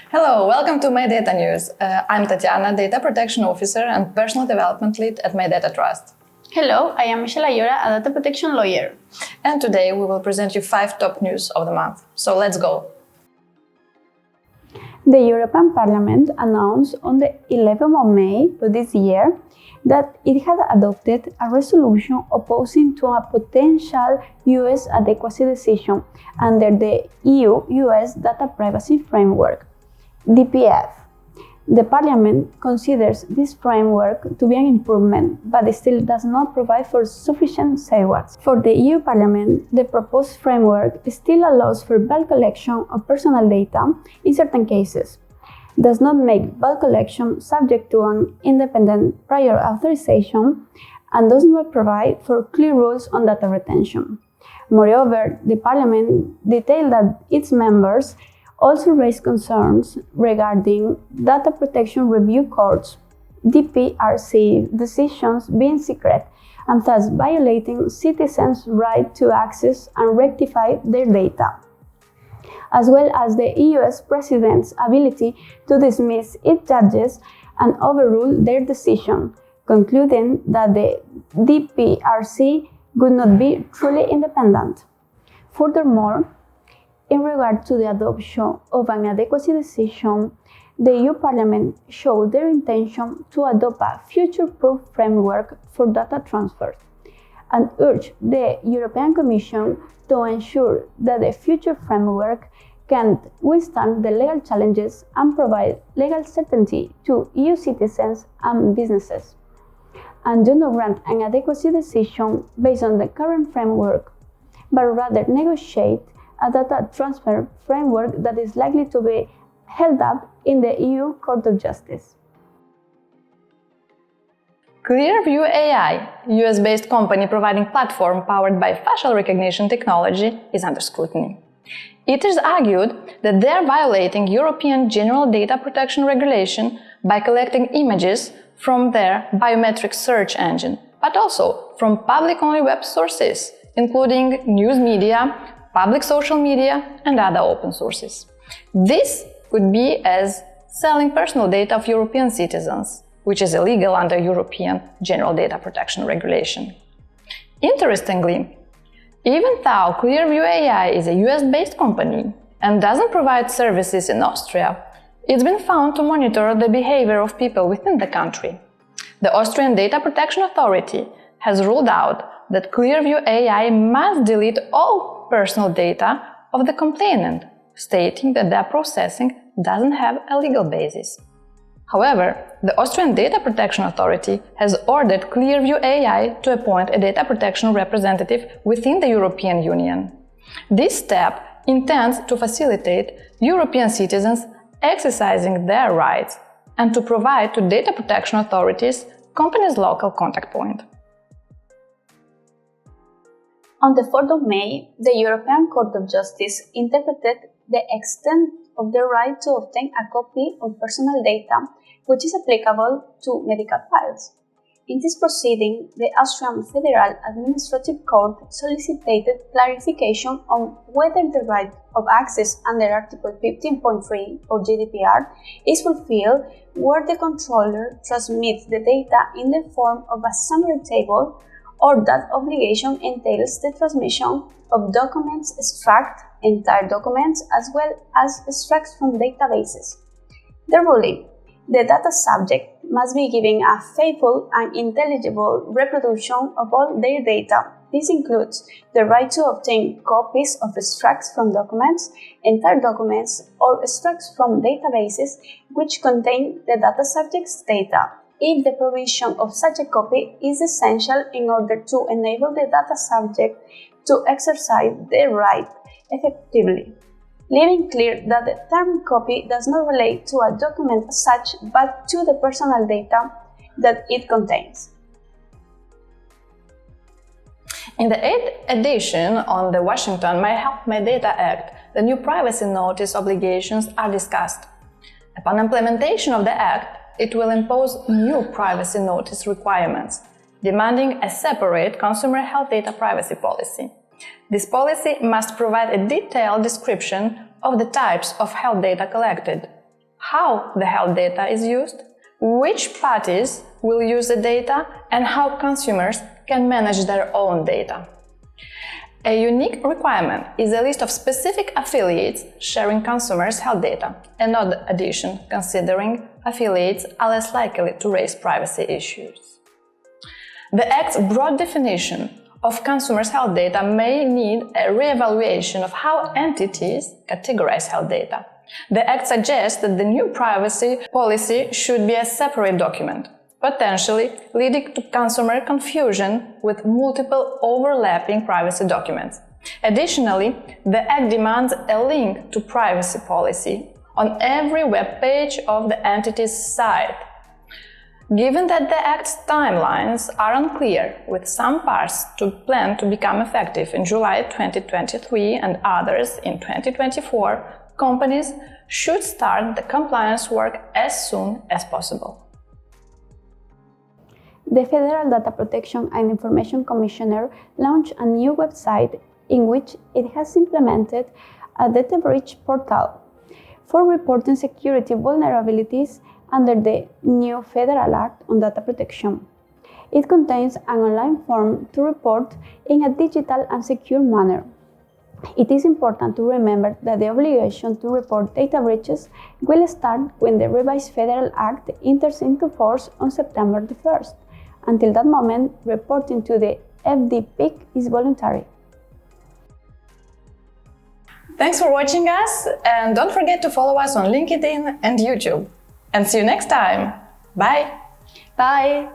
Hello, welcome to MyData-NEWS. I'm Tatiana, Data Protection Officer and Personal Development Lead at MyData-TRUST. Hello, I am Michelle AYORA, a data protection lawyer. And today we will present you 5 top news of the month. So let's go. The European Parliament announced on the 11th of May of this year that it had adopted a resolution opposing to a potential US Adequacy Decision under the EU-US Data Privacy Framework, DPF. The Parliament considers this framework to be an improvement, but it still does not provide for sufficient safeguards. For the EU Parliament, the proposed framework still allows for bulk collection of personal data in certain cases, does not make bulk collection subject to an independent prior authorization, and does not provide for clear rules on data retention. Moreover, the Parliament detailed that its members also raised concerns regarding data protection review courts, DPRC decisions being secret and thus violating citizens' right to access and rectify their data, as well as the US President's ability to dismiss its judges and overrule their decision, concluding that the DPRC would not be truly independent. Furthermore, in regard to the adoption of an adequacy decision, the EU Parliament showed their intention to adopt a future-proof framework for data transfers and urged the European Commission to ensure that the future framework can withstand the legal challenges and provide legal certainty to EU citizens and businesses, and do not grant an adequacy decision based on the current framework, but rather negotiate a data transfer framework that is likely to be held up in the EU Court of Justice. Clearview AI, US-based company providing platform powered by facial recognition technology, is under scrutiny. It is argued that they are violating European General Data Protection Regulation by collecting images from their biometric search engine, but also from public-only web sources, including news media, public social media, and other open sources. This could be as selling personal data of European citizens, which is illegal under European General Data Protection Regulation. Interestingly, even though Clearview AI is a US-based company and doesn't provide services in Austria, it's been found to monitor the behavior of people within the country. The Austrian Data Protection Authority has ruled out that Clearview AI must delete all personal data of the complainant, stating that their processing doesn't have a legal basis. However, the Austrian Data Protection Authority has ordered Clearview AI to appoint a data protection representative within the European Union. This step intends to facilitate European citizens exercising their rights and to provide to data protection authorities companies' local contact point. On the 4th of May, the European Court of Justice interpreted the extent of the right to obtain a copy of personal data, which is applicable to medical files. In this proceeding, the Austrian Federal Administrative Court solicited clarification on whether the right of access under Article 15.3 of GDPR is fulfilled where the controller transmits the data in the form of a summary table, or that obligation entails the transmission of documents, extract, entire documents, as well as extracts from databases. The ruling: the data subject must be given a faithful and intelligible reproduction of all their data. This includes the right to obtain copies of extracts from documents, entire documents, or extracts from databases which contain the data subject's data, if the provision of such a copy is essential in order to enable the data subject to exercise their right effectively, leaving clear that the term copy does not relate to a document as such, but to the personal data that it contains. In the 8th edition on the Washington My Health, My Data Act, the new privacy notice obligations are discussed. Upon implementation of the Act, it will impose new privacy notice requirements, demanding a separate consumer health data privacy policy. This policy must provide a detailed description of the types of health data collected, how the health data is used, which parties will use the data, and how consumers can manage their own data. A unique requirement is a list of specific affiliates sharing consumers' health data, an odd addition considering affiliates are less likely to raise privacy issues. The Act's broad definition of consumers' health data may need a re-evaluation of how entities categorize health data. The Act suggests that the new privacy policy should be a separate document, potentially leading to consumer confusion with multiple overlapping privacy documents. Additionally, the Act demands a link to privacy policy on every web page of the entity's site. Given that the Act's timelines are unclear, with some parts planned to become effective in July 2023 and others in 2024, companies should start the compliance work as soon as possible. The Federal Data Protection and Information Commissioner launched a new website in which it has implemented a data breach portal for reporting security vulnerabilities under the new Federal Act on Data Protection. It contains an online form to report in a digital and secure manner. It is important to remember that the obligation to report data breaches will start when the revised Federal Act enters into force on September 1st. Until that moment, reporting to the FDPIC is voluntary. Thanks for watching us, and don't forget to follow us on LinkedIn and YouTube. And see you next time. Bye! Bye!